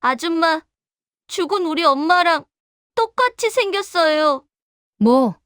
아줌마, 죽은 우리 엄마랑 똑같이 생겼어요. 뭐,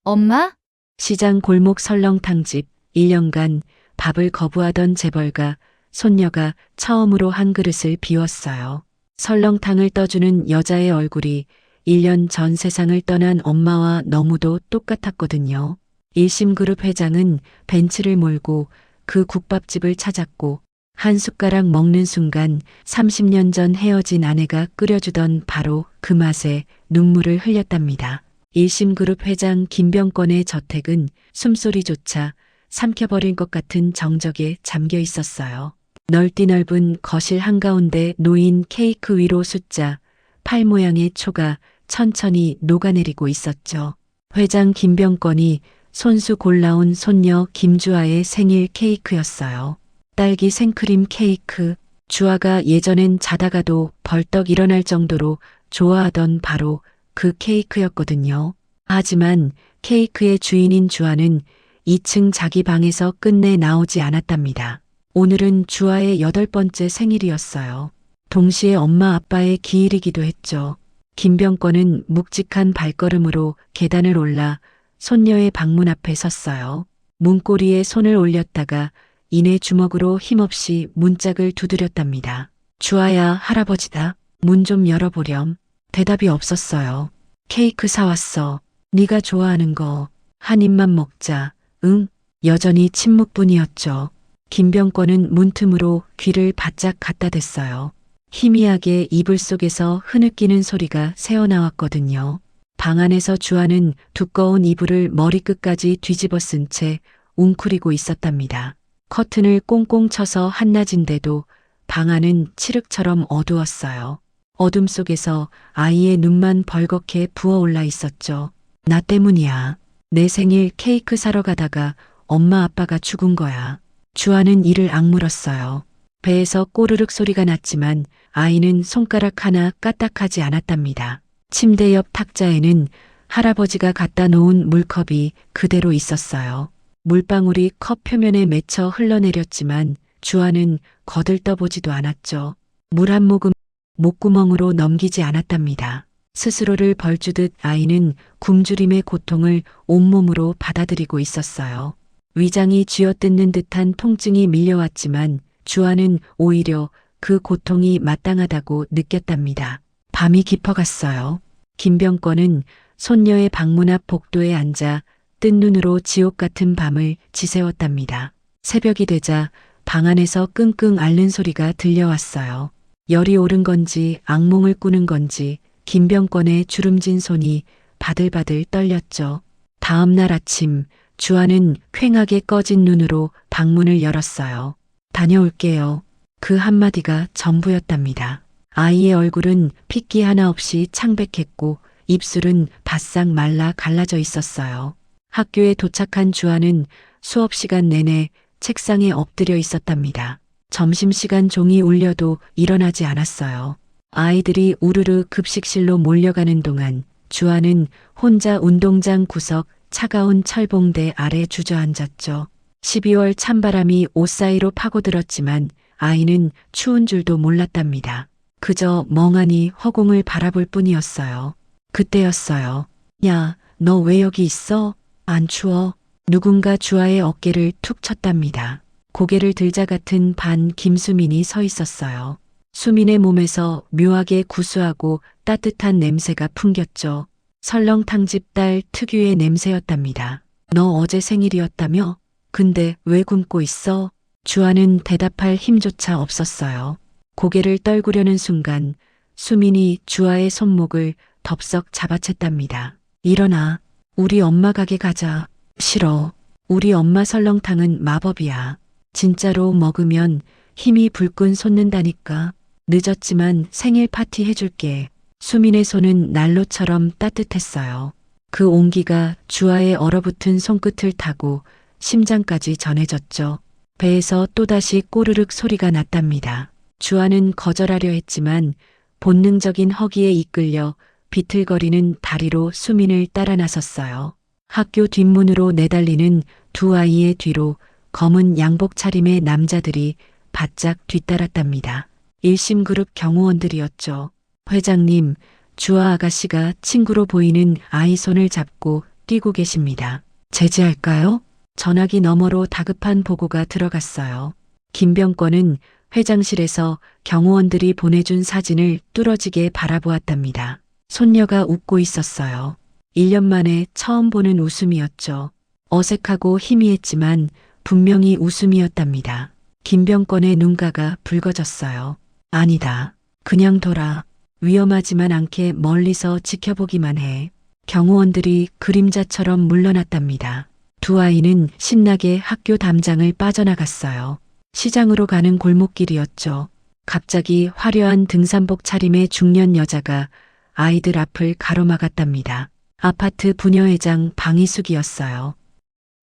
엄마? 시장 골목 설렁탕집 1년간 밥을 거부하던 재벌가 손녀가 처음으로 한 그릇을 비웠어요. 설렁탕을 떠주는 여자의 얼굴이 1년 전 세상을 떠난 엄마와 너무도 똑같았거든요. 일심그룹 회장은 벤츠를 몰고 그 국밥집을 찾았고 한 숟가락 먹는 순간 30년 전 헤어진 아내가 끓여주던 바로 그 맛에 눈물을 흘렸답니다. 일심그룹 회장 김병권의 저택은 숨소리조차 삼켜버릴 것 같은 정적에 잠겨 있었어요. 넓디 넓은 거실 한가운데 놓인 케이크 위로 숫자 8 모양의 초가 천천히 녹아내리고 있었죠. 회장 김병권이 손수 골라온 손녀 김주아의 생일 케이크였어요. 딸기 생크림 케이크. 주아가 예전엔 자다가도 벌떡 일어날 정도로 좋아하던 바로 그 케이크였거든요. 하지만 케이크의 주인인 주아는 2층 자기 방에서 끝내 나오지 않았답니다. 오늘은 주아의 8번째 생일이었어요. 동시에 엄마 아빠의 기일이기도 했죠. 김병권은 묵직한 발걸음으로 계단을 올라 손녀의 방문 앞에 섰어요. 문고리에 손을 올렸다가 이내 주먹으로 힘없이 문짝을 두드렸답니다. 주아야, 할아버지다. 문 좀 열어보렴. 대답이 없었어요. 케이크 사왔어. 네가 좋아하는 거. 한 입만 먹자. 응? 여전히 침묵뿐이었죠. 김병권은 문틈으로 귀를 바짝 갖다 댔어요. 희미하게 이불 속에서 흐느끼는 소리가 새어나왔거든요. 방 안에서 주아는 두꺼운 이불을 머리끝까지 뒤집어 쓴 채 웅크리고 있었답니다. 커튼을 꽁꽁 쳐서 한낮인데도 방 안은 칠흑처럼 어두웠어요. 어둠 속에서 아이의 눈만 벌겋게 부어올라 있었죠. 나 때문이야. 내 생일 케이크 사러 가다가 엄마 아빠가 죽은 거야. 주아는 이를 악물었어요. 배에서 꼬르륵 소리가 났지만 아이는 손가락 하나 까딱하지 않았답니다. 침대 옆 탁자에는 할아버지가 갖다 놓은 물컵이 그대로 있었어요. 물방울이 컵 표면에 맺혀 흘러내렸지만 주아는 거들떠보지도 않았죠. 물 한 모금 목구멍으로 넘기지 않았답니다. 스스로를 벌주듯 아이는 굶주림의 고통을 온몸으로 받아들이고 있었어요. 위장이 쥐어뜯는 듯한 통증이 밀려왔지만 주아는 오히려 그 고통이 마땅하다고 느꼈답니다. 밤이 깊어갔어요. 김병권은 손녀의 방문 앞 복도에 앉아 뜬 눈으로 지옥 같은 밤을 지새웠답니다. 새벽이 되자 방 안에서 끙끙 앓는 소리가 들려왔어요. 열이 오른 건지 악몽을 꾸는 건지 김병권의 주름진 손이 바들바들 떨렸죠. 다음 날 아침 주아는 퀭하게 꺼진 눈으로 방문을 열었어요. 다녀올게요. 그 한마디가 전부였답니다. 아이의 얼굴은 핏기 하나 없이 창백했고 입술은 바싹 말라 갈라져 있었어요. 학교에 도착한 주아는 수업 시간 내내 책상에 엎드려 있었답니다. 점심시간 종이 울려도 일어나지 않았어요. 아이들이 우르르 급식실로 몰려가는 동안 주아는 혼자 운동장 구석 차가운 철봉대 아래 주저앉았죠. 12월 찬바람이 옷 사이로 파고들었지만 아이는 추운 줄도 몰랐답니다. 그저 멍하니 허공을 바라볼 뿐이었어요. 그때였어요. 야, 너 왜 여기 있어? 안 추워? 누군가 주아의 어깨를 툭 쳤답니다. 고개를 들자 같은 반 김수민이 서 있었어요. 수민의 몸에서 묘하게 구수하고 따뜻한 냄새가 풍겼죠. 설렁탕집 딸 특유의 냄새였답니다. 너 어제 생일이었다며? 근데 왜 굶고 있어? 주아는 대답할 힘조차 없었어요. 고개를 떨구려는 순간 수민이 주아의 손목을 덥석 잡아챘답니다. 일어나. 우리 엄마 가게 가자. 싫어. 우리 엄마 설렁탕은 마법이야. 진짜로 먹으면 힘이 불끈 솟는다니까. 늦었지만 생일 파티 해줄게. 수민의 손은 난로처럼 따뜻했어요. 그 온기가 주아의 얼어붙은 손끝을 타고 심장까지 전해졌죠. 배에서 또다시 꼬르륵 소리가 났답니다. 주아는 거절하려 했지만 본능적인 허기에 이끌려 비틀거리는 다리로 수민을 따라 나섰어요. 학교 뒷문으로 내달리는 두 아이의 뒤로 검은 양복 차림의 남자들이 바짝 뒤따랐답니다. 1심그룹 경호원들이었죠. 회장님, 주아 아가씨가 친구로 보이는 아이 손을 잡고 뛰고 계십니다. 제지할까요? 전화기 너머로 다급한 보고가 들어갔어요. 김병권은 회장실에서 경호원들이 보내준 사진을 뚫어지게 바라보았답니다. 손녀가 웃고 있었어요. 1년 만에 처음 보는 웃음이었죠. 어색하고 희미했지만 분명히 웃음이었답니다. 김병권의 눈가가 붉어졌어요. 아니다. 그냥 둬라. 위험하지만 않게 멀리서 지켜보기만 해. 경호원들이 그림자처럼 물러났답니다. 두 아이는 신나게 학교 담장을 빠져나갔어요. 시장으로 가는 골목길이었죠. 갑자기 화려한 등산복 차림의 중년 여자가 아이들 앞을 가로막았답니다. 아파트 부녀회장 방희숙이었어요.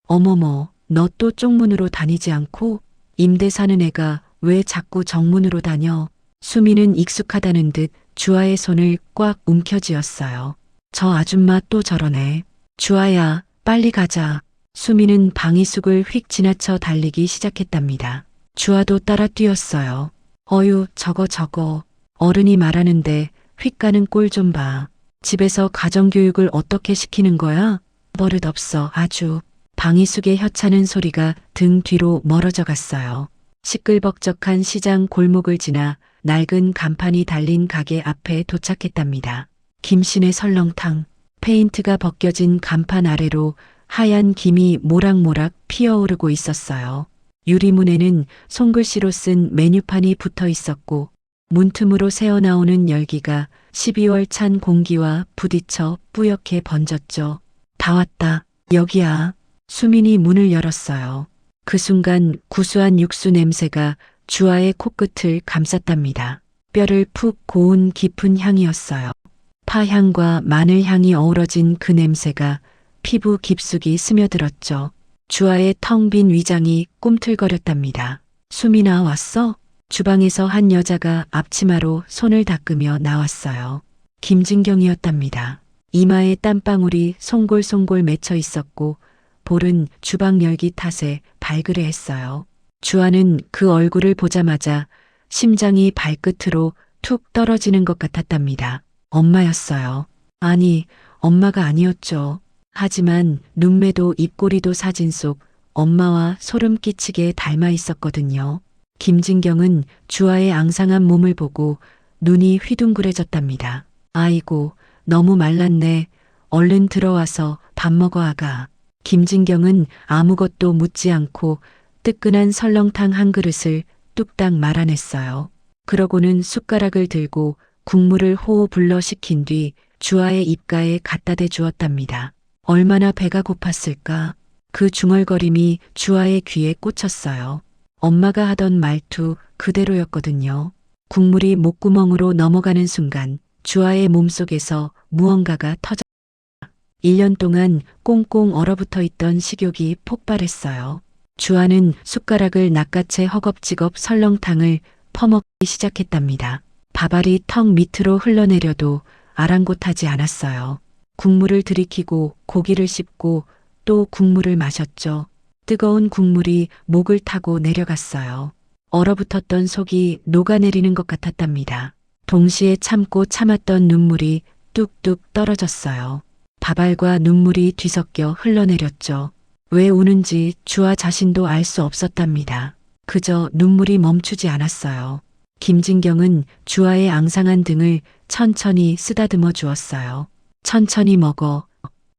어머머, 너 또 쪽문으로 다니지 않고? 임대 사는 애가 왜 자꾸 정문으로 다녀? 수미는 익숙하다는 듯 주아의 손을 꽉 움켜쥐었어요. 저 아줌마 또 저러네. 주아야, 빨리 가자. 수미는 방희숙을 휙 지나쳐 달리기 시작했답니다. 주아도 따라 뛰었어요. 어휴, 저거. 어른이 말하는데 휙 가는 꼴 좀 봐. 집에서 가정교육을 어떻게 시키는 거야? 버릇없어, 아주. 방희숙의 혀차는 소리가 등 뒤로 멀어져 갔어요. 시끌벅적한 시장 골목을 지나 낡은 간판이 달린 가게 앞에 도착했답니다. 김신의 설렁탕. 페인트가 벗겨진 간판 아래로 하얀 김이 모락모락 피어오르고 있었어요. 유리문에는 손글씨로 쓴 메뉴판이 붙어 있었고 문틈으로 새어나오는 열기가 12월 찬 공기와 부딪혀 뿌옇게 번졌죠. 다 왔다. 여기야. 수민이 문을 열었어요. 그 순간 구수한 육수 냄새가 주아의 코끝을 감쌌답니다. 뼈를 푹 고운 깊은 향이었어요. 파향과 마늘향이 어우러진 그 냄새가 피부 깊숙이 스며들었죠. 주아의 텅 빈 위장이 꿈틀거렸답니다. 수민아, 왔어? 주방에서 한 여자가 앞치마로 손을 닦으며 나왔어요. 김진경이었답니다. 이마에 땀방울이 송골송골 맺혀 있었고 볼은 주방 열기 탓에 발그레했어요. 주아는 그 얼굴을 보자마자 심장이 발끝으로 툭 떨어지는 것 같았답니다. 엄마였어요. 아니, 엄마가 아니었죠. 하지만 눈매도 입꼬리도 사진 속 엄마와 소름 끼치게 닮아 있었거든요. 김진경은 주아의 앙상한 몸을 보고 눈이 휘둥그레졌답니다. 아이고, 너무 말랐네. 얼른 들어와서 밥 먹어, 아가. 김진경은 아무것도 묻지 않고 뜨끈한 설렁탕 한 그릇을 뚝딱 말아냈어요. 그러고는 숟가락을 들고 국물을 호호 불러 식힌 뒤 주아의 입가에 갖다 대 주었답니다. 얼마나 배가 고팠을까? 그 중얼거림이 주아의 귀에 꽂혔어요. 엄마가 하던 말투 그대로였거든요. 국물이 목구멍으로 넘어가는 순간 주아의 몸속에서 무언가가 터졌다. 1년 동안 꽁꽁 얼어붙어 있던 식욕이 폭발했어요. 주아는 숟가락을 낚아채 허겁지겁 설렁탕을 퍼먹기 시작했답니다. 밥알이 턱 밑으로 흘러내려도 아랑곳하지 않았어요. 국물을 들이키고 고기를 씹고 또 국물을 마셨죠. 뜨거운 국물이 목을 타고 내려갔어요. 얼어붙었던 속이 녹아내리는 것 같았답니다. 동시에 참고 참았던 눈물이 뚝뚝 떨어졌어요. 밥알과 눈물이 뒤섞여 흘러내렸죠. 왜 우는지 주아 자신도 알 수 없었답니다. 그저 눈물이 멈추지 않았어요. 김진경은 주아의 앙상한 등을 천천히 쓰다듬어 주었어요. 천천히 먹어.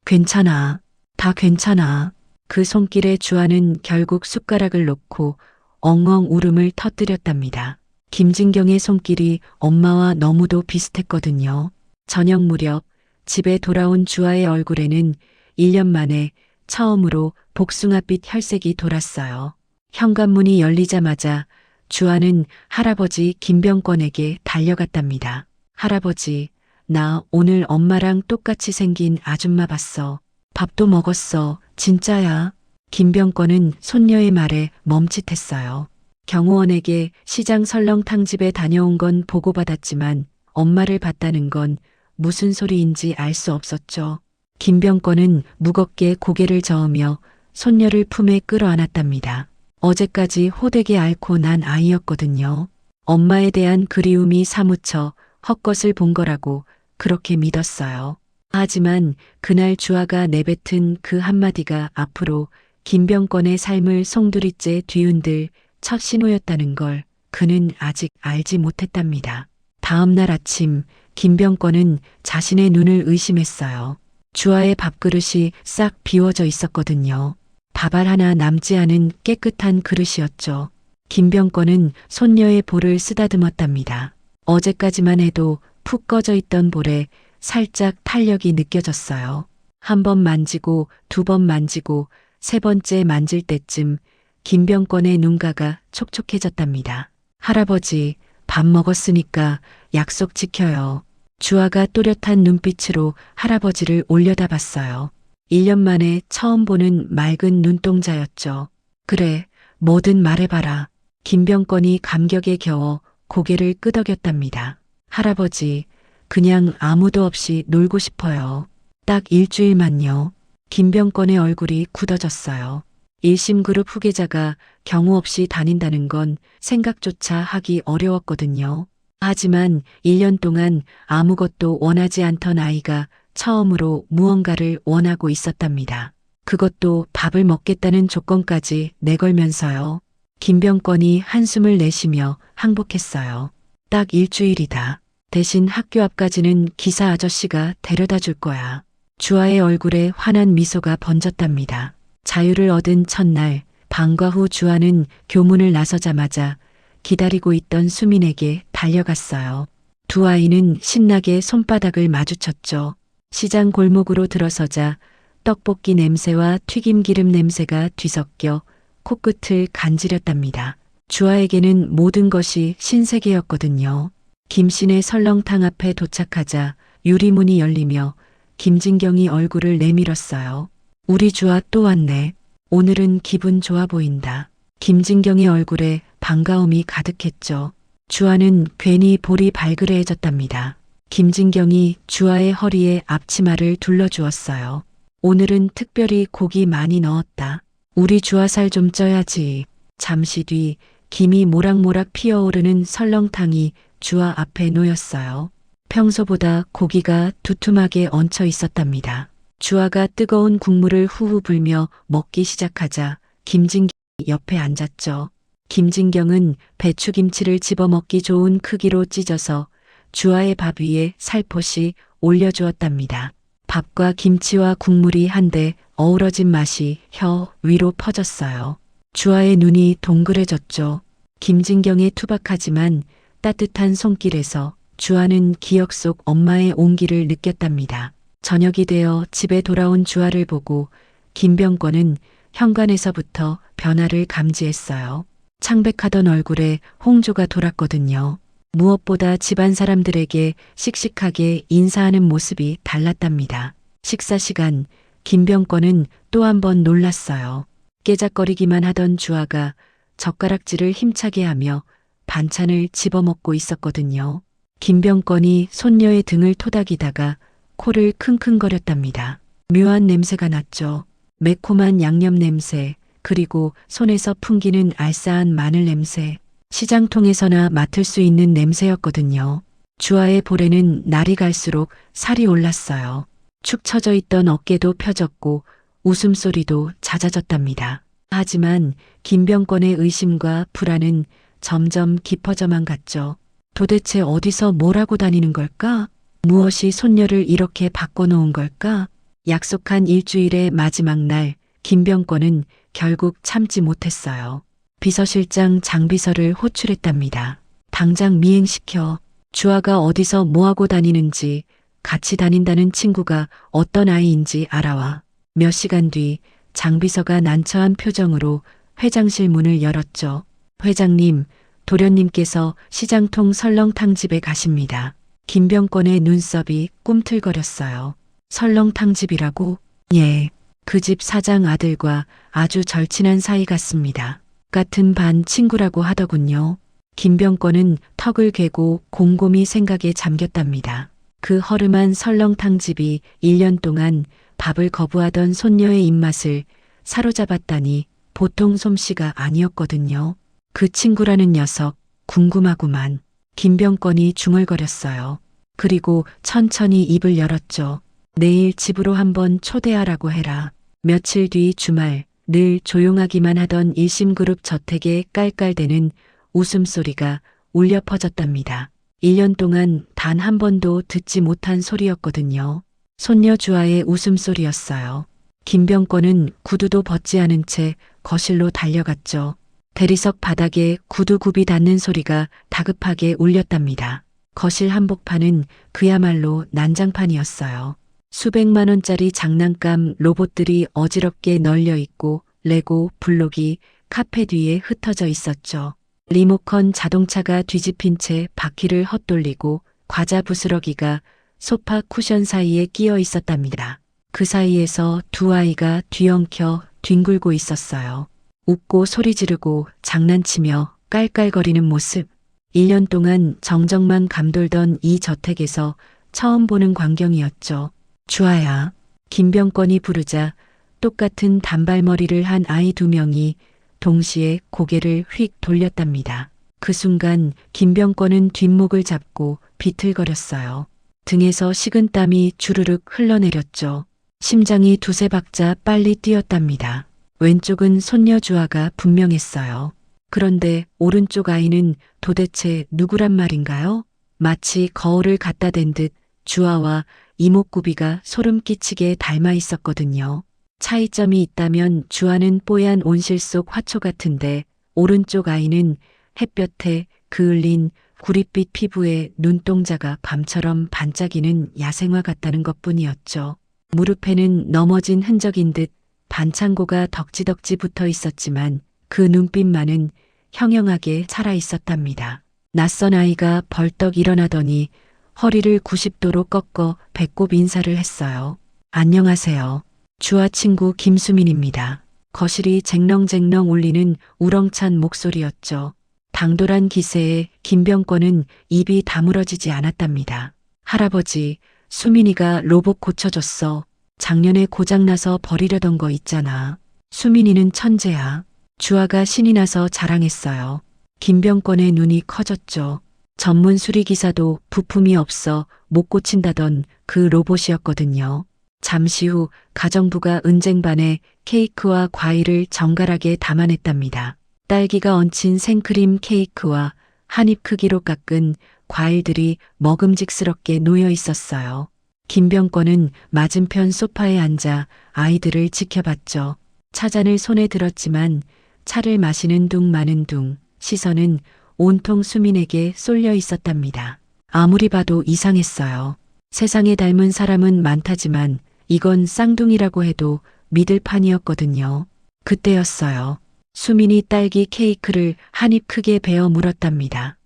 괜찮아. 다 괜찮아. 그 손길에 주아는 결국 숟가락을 놓고 엉엉 울음을 터뜨렸답니다. 김진경의 손길이 엄마와 너무도 비슷했거든요. 저녁 무렵 집에 돌아온 주아의 얼굴에는 1년 만에 처음으로 복숭아빛 혈색이 돌았어요. 현관문이 열리자마자 주아는 할아버지 김병권에게 달려갔답니다. 할아버지, 나 오늘 엄마랑 똑같이 생긴 아줌마 봤어. 밥도 먹었어. 진짜야. 김병권은 손녀의 말에 멈칫했어요. 경호원에게 시장 설렁탕집에 다녀온 건 보고받았지만 엄마를 봤다는 건 무슨 소리인지 알 수 없었죠. 김병권은 무겁게 고개를 저으며 손녀를 품에 끌어안았답니다. 어제까지 호되게 앓고 난 아이였거든요. 엄마에 대한 그리움이 사무쳐 헛것을 본 거라고 그렇게 믿었어요. 하지만 그날 주아가 내뱉은 그 한마디가 앞으로 김병권의 삶을 송두리째 뒤흔들 첫 신호였다는 걸 그는 아직 알지 못했답니다. 다음 날 아침 김병권은 자신의 눈을 의심했어요. 주아의 밥그릇이 싹 비워져 있었거든요. 밥알 하나 남지 않은 깨끗한 그릇이었죠. 김병권은 손녀의 볼을 쓰다듬었답니다. 어제까지만 해도 푹 꺼져 있던 볼에 살짝 탄력이 느껴졌어요. 한 번 만지고 두 번 만지고 세 번째 만질 때쯤 김병권의 눈가가 촉촉해졌답니다. 할아버지, 밥 먹었으니까 약속 지켜요. 주아가 또렷한 눈빛으로 할아버지를 올려다봤어요. 1년 만에 처음 보는 맑은 눈동자였죠. 그래, 뭐든 말해봐라. 김병권이 감격에 겨워 고개를 끄덕였답니다. 할아버지, 그냥 아무도 없이 놀고 싶어요. 딱 일주일만요. 김병권의 얼굴이 굳어졌어요. 1심그룹 후계자가 경우 없이 다닌다는 건 생각조차 하기 어려웠거든요. 하지만 1년 동안 아무것도 원하지 않던 아이가 처음으로 무언가를 원하고 있었답니다. 그것도 밥을 먹겠다는 조건까지 내걸면서요. 김병권이 한숨을 내쉬며 항복했어요. 딱 일주일이다. 대신 학교 앞까지는 기사 아저씨가 데려다 줄 거야. 주아의 얼굴에 환한 미소가 번졌답니다. 자유를 얻은 첫날, 방과 후 주아는 교문을 나서자마자 기다리고 있던 수민에게 달려갔어요. 두 아이는 신나게 손바닥을 마주쳤죠. 시장 골목으로 들어서자 떡볶이 냄새와 튀김기름 냄새가 뒤섞여 코끝을 간지렸답니다. 주아에게는 모든 것이 신세계였거든요. 김씨네 설렁탕 앞에 도착하자 유리문이 열리며 김진경이 얼굴을 내밀었어요. 우리 주아 또 왔네. 오늘은 기분 좋아 보인다. 김진경의 얼굴에 반가움이 가득했죠. 주아는 괜히 볼이 발그레해졌답니다. 김진경이 주아의 허리에 앞치마를 둘러주었어요. 오늘은 특별히 고기 많이 넣었다. 우리 주아 살 좀 쪄야지. 잠시 뒤 김이 모락모락 피어오르는 설렁탕이 주아 앞에 놓였어요. 평소보다 고기가 두툼하게 얹혀 있었답니다. 주아가 뜨거운 국물을 후후 불며 먹기 시작하자 김진경이 옆에 앉았죠. 김진경은 배추김치를 집어먹기 좋은 크기로 찢어서 주아의 밥 위에 살포시 올려주었답니다. 밥과 김치와 국물이 한데 어우러진 맛이 혀 위로 퍼졌어요. 주아의 눈이 동그래졌죠. 김진경의 투박하지만 따뜻한 손길에서 주아는 기억 속 엄마의 온기를 느꼈답니다. 저녁이 되어 집에 돌아온 주아를 보고 김병권은 현관에서부터 변화를 감지했어요. 창백하던 얼굴에 홍조가 돌았거든요. 무엇보다 집안 사람들에게 씩씩하게 인사하는 모습이 달랐답니다. 식사 시간, 김병권은 또 한 번 놀랐어요. 깨작거리기만 하던 주아가 젓가락질을 힘차게 하며 반찬을 집어먹고 있었거든요. 김병권이 손녀의 등을 토닥이다가 코를 킁킁거렸답니다. 묘한 냄새가 났죠. 매콤한 양념 냄새, 그리고 손에서 풍기는 알싸한 마늘 냄새. 시장통에서나 맡을 수 있는 냄새였거든요. 주아의 볼에는 날이 갈수록 살이 올랐어요. 축 처져 있던 어깨도 펴졌고 웃음소리도 잦아졌답니다. 하지만 김병권의 의심과 불안은 점점 깊어져만 갔죠. 도대체 어디서 뭘 하고 다니는 걸까? 무엇이 손녀를 이렇게 바꿔놓은 걸까? 약속한 일주일의 마지막 날, 김병권은 결국 참지 못했어요. 비서실장 장비서를 호출했답니다. 당장 미행시켜. 주아가 어디서 뭐하고 다니는지, 같이 다닌다는 친구가 어떤 아이인지 알아와. 몇 시간 뒤 장비서가 난처한 표정으로 회장실 문을 열었죠. 회장님, 도련님께서 시장통 설렁탕집에 가십니다. 김병권의 눈썹이 꿈틀거렸어요. 설렁탕집이라고? 예, 그 집 사장 아들과 아주 절친한 사이 같습니다. 같은 반 친구라고 하더군요. 김병권은 턱을 괴고 곰곰이 생각에 잠겼답니다. 그 허름한 설렁탕집이 1년 동안 밥을 거부하던 손녀의 입맛을 사로잡았다니 보통 솜씨가 아니었거든요. 그 친구라는 녀석 궁금하구만. 김병권이 중얼거렸어요. 그리고 천천히 입을 열었죠. 내일 집으로 한번 초대하라고 해라. 며칠 뒤 주말 늘 조용하기만 하던 일심그룹 저택에 깔깔대는 웃음소리가 울려 퍼졌답니다. 1년 동안 단 한 번도 듣지 못한 소리였거든요. 손녀 주아의 웃음소리였어요. 김병권은 구두도 벗지 않은 채 거실로 달려갔죠. 대리석 바닥에 구두 굽이 닿는 소리가 다급하게 울렸답니다. 거실 한복판은 그야말로 난장판이었어요. 수백만 원짜리 장난감 로봇들이 어지럽게 널려 있고 레고 블록이 카펫 위에 흩어져 있었죠. 리모컨 자동차가 뒤집힌 채 바퀴를 헛돌리고 과자 부스러기가 소파 쿠션 사이에 끼어 있었답니다. 그 사이에서 두 아이가 뒤엉켜 뒹굴고 있었어요. 웃고 소리 지르고 장난치며 깔깔거리는 모습. 1년 동안 정적만 감돌던 이 저택에서 처음 보는 광경이었죠. 주아야. 김병권이 부르자 똑같은 단발머리를 한 아이 2명이 동시에 고개를 휙 돌렸답니다. 그 순간 김병권은 뒷목을 잡고 비틀거렸어요. 등에서 식은땀이 주르륵 흘러내렸죠. 심장이 두세 박자 빨리 뛰었답니다. 왼쪽은 손녀 주아가 분명했어요. 그런데 오른쪽 아이는 도대체 누구란 말인가요? 마치 거울을 갖다 댄 듯 주아와 이목구비가 소름 끼치게 닮아 있었거든요. 차이점이 있다면 주아는 뽀얀 온실 속 화초 같은데 오른쪽 아이는 햇볕에 그을린 구릿빛 피부에 눈동자가 밤처럼 반짝이는 야생화 같다는 것뿐이었죠. 무릎에는 넘어진 흔적인 듯 반창고가 덕지덕지 붙어 있었지만 그 눈빛만은 형형하게 살아 있었답니다. 낯선 아이가 벌떡 일어나더니 허리를 90도로 꺾어 배꼽 인사를 했어요. 안녕하세요. 주아 친구 김수민입니다. 거실이 쟁렁쟁렁 울리는 우렁찬 목소리였죠. 당돌한 기세에 김병권은 입이 다물어지지 않았답니다. 할아버지, 수민이가 로봇 고쳐줬어. 작년에 고장나서 버리려던 거 있잖아. 수민이는 천재야. 주아가 신이 나서 자랑했어요. 김병권의 눈이 커졌죠. 전문 수리기사도 부품이 없어 못 고친다던 그 로봇이었거든요. 잠시 후 가정부가 은쟁반에 케이크와 과일을 정갈하게 담아냈답니다. 딸기가 얹힌 생크림 케이크와 한 입 크기로 깎은 과일들이 먹음직스럽게 놓여 있었어요. 김병권은 맞은편 소파에 앉아 아이들을 지켜봤죠. 차잔을 손에 들었지만 차를 마시는 둥 마는 둥 시선은 온통 수민에게 쏠려 있었답니다. 아무리 봐도 이상했어요. 세상에 닮은 사람은 많다지만 이건 쌍둥이라고 해도 믿을 판이었거든요. 그때였어요. 수민이 딸기 케이크를 한 입 크게 베어 물었답니다.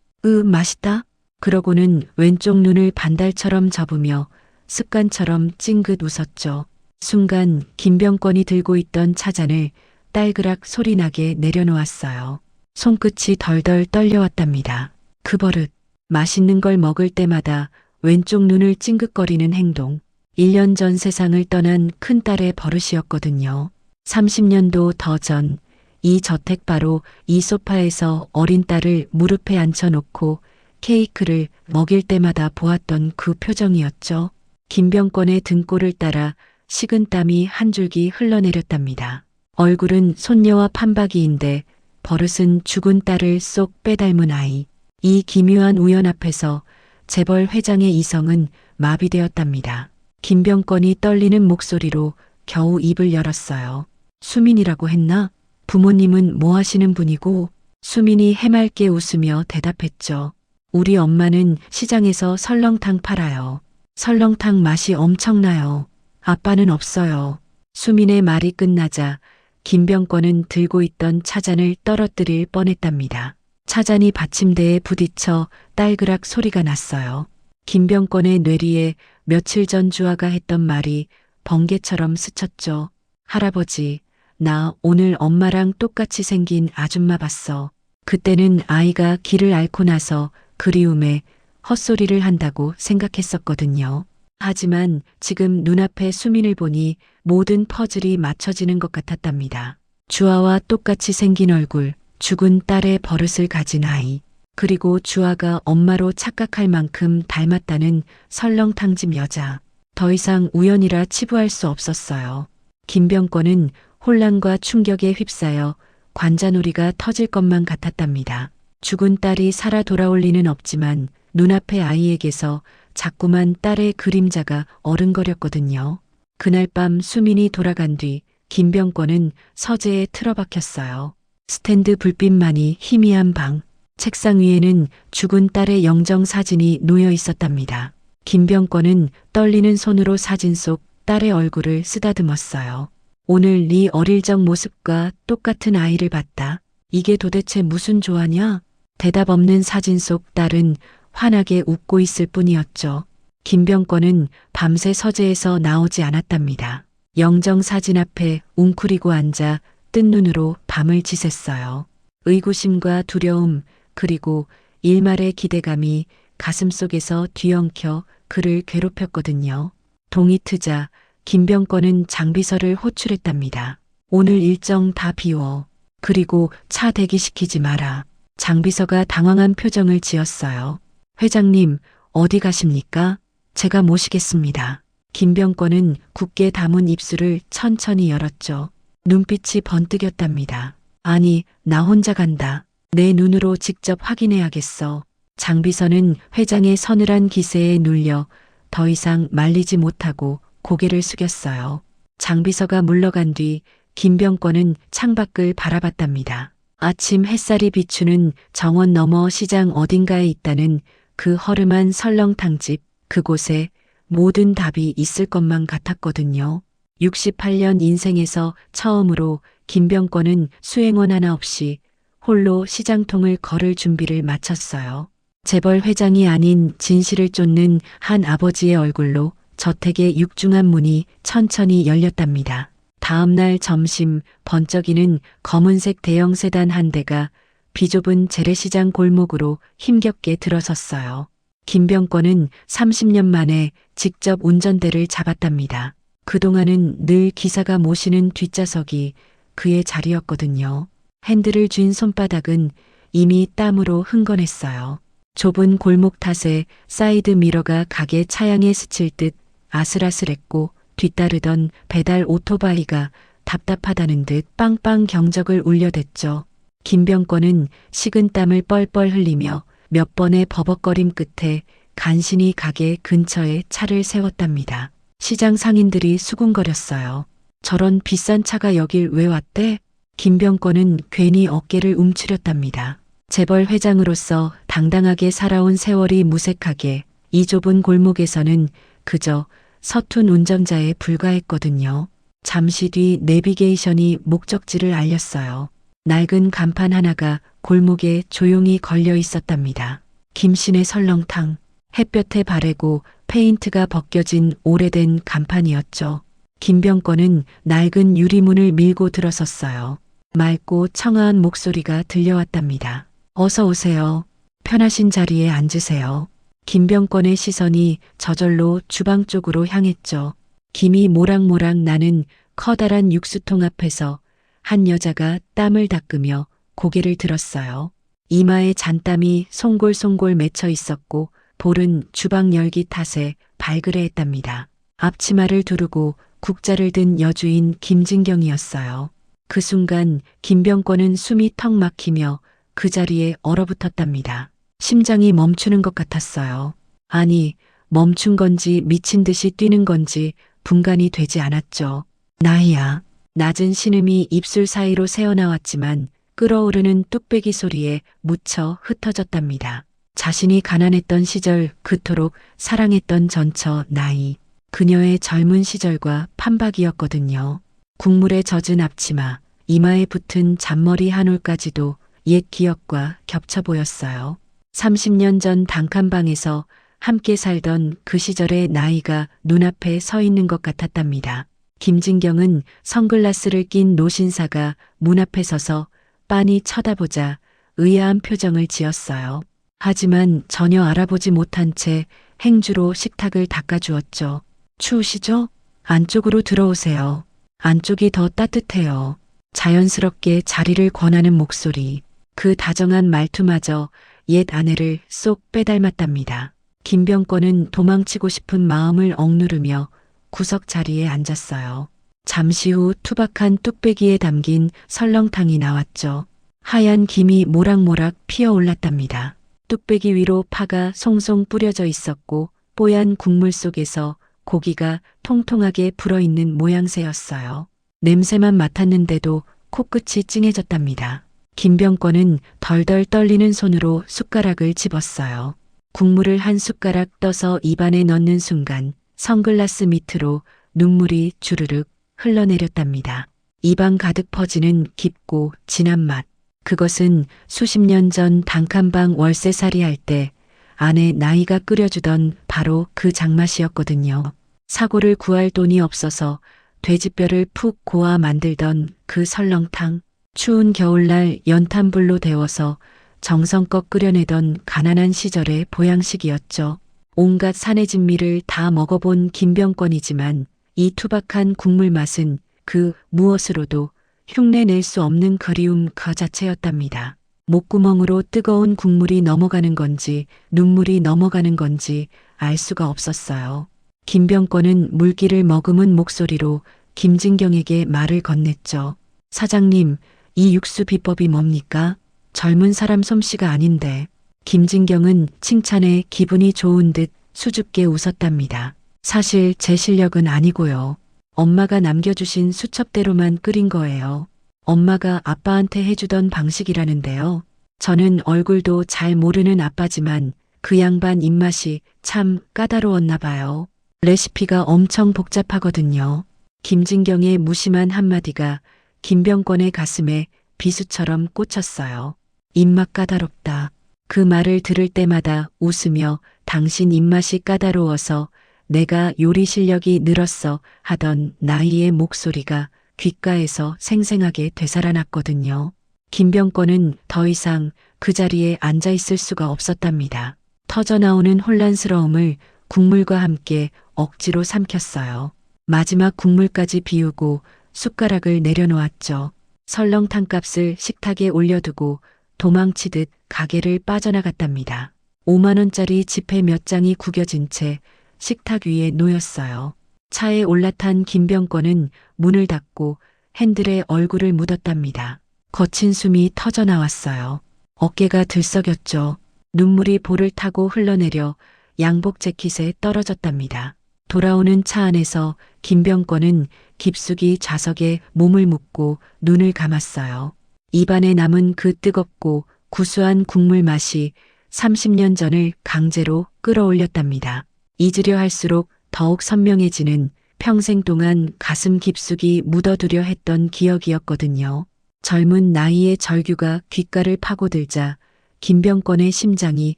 맛있다. 그러고는 왼쪽 눈을 반달처럼 접으며 습관처럼 찡긋 웃었죠. 순간 김병권이 들고 있던 차잔을 딸그락 소리나게 내려놓았어요. 손끝이 덜덜 떨려왔답니다. 그 버릇, 맛있는 걸 먹을 때마다 왼쪽 눈을 찡긋거리는 행동. 1년 전 세상을 떠난 큰딸의 버릇이었거든요. 30년도 더 전, 이 저택 바로 이 소파에서 어린 딸을 무릎에 앉혀놓고 케이크를 먹일 때마다 보았던 그 표정이었죠. 김병권의 등골을 따라 식은땀이 한 줄기 흘러내렸답니다. 얼굴은 손녀와 판박이인데 버릇은 죽은 딸을 쏙 빼닮은 아이. 이 기묘한 우연 앞에서 재벌 회장의 이성은 마비되었답니다. 김병권이 떨리는 목소리로 겨우 입을 열었어요. 수민이라고 했나? 부모님은 뭐 하시는 분이고? 수민이 해맑게 웃으며 대답했죠. 우리 엄마는 시장에서 설렁탕 팔아요. 설렁탕 맛이 엄청나요. 아빠는 없어요. 수민의 말이 끝나자 김병권은 들고 있던 차잔을 떨어뜨릴 뻔했답니다. 차잔이 받침대에 부딪혀 딸그락 소리가 났어요. 김병권의 뇌리에 며칠 전 주아가 했던 말이 번개처럼 스쳤죠. 할아버지, 나 오늘 엄마랑 똑같이 생긴 아줌마 봤어. 그때는 아이가 길을 앓고 나서 그리움에 헛소리를 한다고 생각했었거든요. 하지만 지금 눈앞에 수민을 보니 모든 퍼즐이 맞춰지는 것 같았답니다. 주아와 똑같이 생긴 얼굴, 죽은 딸의 버릇을 가진 아이. 그리고 주아가 엄마로 착각할 만큼 닮았다는 설렁탕집 여자. 더 이상 우연이라 치부할 수 없었어요. 김병권은 혼란과 충격에 휩싸여 관자놀이가 터질 것만 같았답니다. 죽은 딸이 살아 돌아올 리는 없지만 눈앞의 아이에게서 자꾸만 딸의 그림자가 어른거렸거든요. 그날 밤 수민이 돌아간 뒤 김병권은 서재에 틀어박혔어요. 스탠드 불빛만이 희미한 방, 책상 위에는 죽은 딸의 영정사진이 놓여 있었답니다. 김병권은 떨리는 손으로 사진 속 딸의 얼굴을 쓰다듬었어요. 오늘 네 어릴 적 모습과 똑같은 아이를 봤다. 이게 도대체 무슨 조화냐? 대답 없는 사진 속 딸은 환하게 웃고 있을 뿐이었죠. 김병권은 밤새 서재에서 나오지 않았답니다. 영정사진 앞에 웅크리고 앉아 뜬 눈으로 밤을 지샜어요. 의구심과 두려움 그리고 일말의 기대감이 가슴속에서 뒤엉켜 그를 괴롭혔거든요. 동이 트자 김병권은 장비서를 호출했답니다. 오늘 일정 다 비워. 그리고 차 대기시키지 마라. 장비서가 당황한 표정을 지었어요. 회장님, 어디 가십니까? 제가 모시겠습니다. 김병권은 굳게 담은 입술을 천천히 열었죠. 눈빛이 번뜩였답니다. 아니, 나 혼자 간다. 내 눈으로 직접 확인해야겠어. 장비서는 회장의 서늘한 기세에 눌려 더 이상 말리지 못하고 고개를 숙였어요. 장비서가 물러간 뒤 김병권은 창밖을 바라봤답니다. 아침 햇살이 비추는 정원 너머 시장 어딘가에 있다는 그 허름한 설렁탕집, 그곳에 모든 답이 있을 것만 같았거든요. 68년 인생에서 처음으로 김병권은 수행원 하나 없이 홀로 시장통을 걸을 준비를 마쳤어요. 재벌 회장이 아닌 진실을 쫓는 한 아버지의 얼굴로 저택의 육중한 문이 천천히 열렸답니다. 다음 날 점심 번쩍이는 검은색 대형 세단 한 대가 비좁은 재래시장 골목으로 힘겹게 들어섰어요. 김병권은 30년 만에 직접 운전대를 잡았답니다. 그동안은 늘 기사가 모시는 뒷좌석이 그의 자리였거든요. 핸들을 쥔 손바닥은 이미 땀으로 흥건했어요. 좁은 골목 탓에 사이드 미러가 가게 차양에 스칠 듯 아슬아슬했고 뒤따르던 배달 오토바이가 답답하다는 듯 빵빵 경적을 울려댔죠. 김병권은 식은 땀을 뻘뻘 흘리며 몇 번의 버벅거림 끝에 간신히 가게 근처에 차를 세웠답니다. 시장 상인들이 수군거렸어요. 저런 비싼 차가 여길 왜 왔대? 김병권은 괜히 어깨를 움츠렸답니다. 재벌 회장으로서 당당하게 살아온 세월이 무색하게 이 좁은 골목에서는 그저 서툰 운전자에 불과했거든요. 잠시 뒤 내비게이션이 목적지를 알렸어요. 낡은 간판 하나가 골목에 조용히 걸려 있었답니다. 김신의 설렁탕. 햇볕에 바래고 페인트가 벗겨진 오래된 간판이었죠. 김병권은 낡은 유리문을 밀고 들어섰어요. 맑고 청아한 목소리가 들려왔답니다. 어서 오세요. 편하신 자리에 앉으세요. 김병권의 시선이 저절로 주방 쪽으로 향했죠. 김이 모락모락 나는 커다란 육수통 앞에서 한 여자가 땀을 닦으며 고개를 들었어요. 이마에 잔땀이 송골송골 맺혀 있었고 볼은 주방 열기 탓에 발그레했답니다. 앞치마를 두르고 국자를 든 여주인 김진경이었어요. 그 순간 김병권은 숨이 턱 막히며 그 자리에 얼어붙었답니다. 심장이 멈추는 것 같았어요. 아니, 멈춘 건지 미친 듯이 뛰는 건지 분간이 되지 않았죠. 나이야. 낮은 신음이 입술 사이로 새어나왔지만 끓어오르는 뚝배기 소리에 묻혀 흩어졌답니다. 자신이 가난했던 시절 그토록 사랑했던 전처 나이. 그녀의 젊은 시절과 판박이었거든요. 국물에 젖은 앞치마, 이마에 붙은 잔머리 한 올까지도 옛 기억과 겹쳐 보였어요. 30년 전 단칸방에서 함께 살던 그 시절의 나이가 눈앞에 서 있는 것 같았답니다. 김진경은 선글라스를 낀 노신사가 문 앞에 서서 빤히 쳐다보자 의아한 표정을 지었어요. 하지만 전혀 알아보지 못한 채 행주로 식탁을 닦아주었죠. 추우시죠? 안쪽으로 들어오세요. 안쪽이 더 따뜻해요. 자연스럽게 자리를 권하는 목소리. 그 다정한 말투마저 옛 아내를 쏙 빼닮았답니다. 김병권은 도망치고 싶은 마음을 억누르며 구석 자리에 앉았어요. 잠시 후 투박한 뚝배기에 담긴 설렁탕이 나왔죠. 하얀 김이 모락모락 피어올랐답니다. 뚝배기 위로 파가 송송 뿌려져 있었고 뽀얀 국물 속에서 고기가 통통하게 불어있는 모양새였어요. 냄새만 맡았는데도 코끝이 찡해졌답니다. 김병권은 덜덜 떨리는 손으로 숟가락을 집었어요. 국물을 한 숟가락 떠서 입안에 넣는 순간 선글라스 밑으로 눈물이 주르륵 흘러내렸답니다. 입안 가득 퍼지는 깊고 진한 맛. 그것은 수십 년 전 단칸방 월세살이 할 때 아내 나이가 끓여주던 바로 그 장맛이었거든요. 사고를 구할 돈이 없어서 돼지뼈를 푹 고아 만들던 그 설렁탕. 추운 겨울날 연탄불로 데워서 정성껏 끓여내던 가난한 시절의 보양식이었죠. 온갖 산의 진미를 다 먹어본 김병권이지만 이 투박한 국물 맛은 그 무엇으로도 흉내낼 수 없는 그리움 그 자체였답니다. 목구멍으로 뜨거운 국물이 넘어가는 건지 눈물이 넘어가는 건지 알 수가 없었어요. 김병권은 물기를 머금은 목소리로 김진경에게 말을 건넸죠. 사장님, 이 육수 비법이 뭡니까? 젊은 사람 솜씨가 아닌데. 김진경은 칭찬에 기분이 좋은 듯 수줍게 웃었답니다. 사실 제 실력은 아니고요. 엄마가 남겨주신 수첩대로만 끓인 거예요. 엄마가 아빠한테 해주던 방식이라는데요. 저는 얼굴도 잘 모르는 아빠지만 그 양반 입맛이 참 까다로웠나 봐요. 레시피가 엄청 복잡하거든요. 김진경의 무심한 한마디가 김병권의 가슴에 비수처럼 꽂혔어요. 입맛 까다롭다. 그 말을 들을 때마다 웃으며 당신 입맛이 까다로워서 내가 요리 실력이 늘었어 하던 나이의 목소리가 귓가에서 생생하게 되살아났거든요. 김병권은 더 이상 그 자리에 앉아 있을 수가 없었답니다. 터져나오는 혼란스러움을 국물과 함께 억지로 삼켰어요. 마지막 국물까지 비우고 숟가락을 내려놓았죠. 설렁탕 값을 식탁에 올려두고 도망치듯 가게를 빠져나갔답니다. 5만 원짜리 지폐 몇 장이 구겨진 채 식탁 위에 놓였어요. 차에 올라탄 김병권은 문을 닫고 핸들에 얼굴을 묻었답니다. 거친 숨이 터져 나왔어요. 어깨가 들썩였죠. 눈물이 볼을 타고 흘러내려 양복 재킷에 떨어졌답니다. 돌아오는 차 안에서 김병권은 깊숙이 좌석에 몸을 묻고 눈을 감았어요. 입안에 남은 그 뜨겁고 구수한 국물 맛이 30년 전을 강제로 끌어올렸답니다. 잊으려 할수록 더욱 선명해지는 평생 동안 가슴 깊숙이 묻어두려 했던 기억이었거든요. 젊은 나이의 절규가 귓가를 파고들자 김병권의 심장이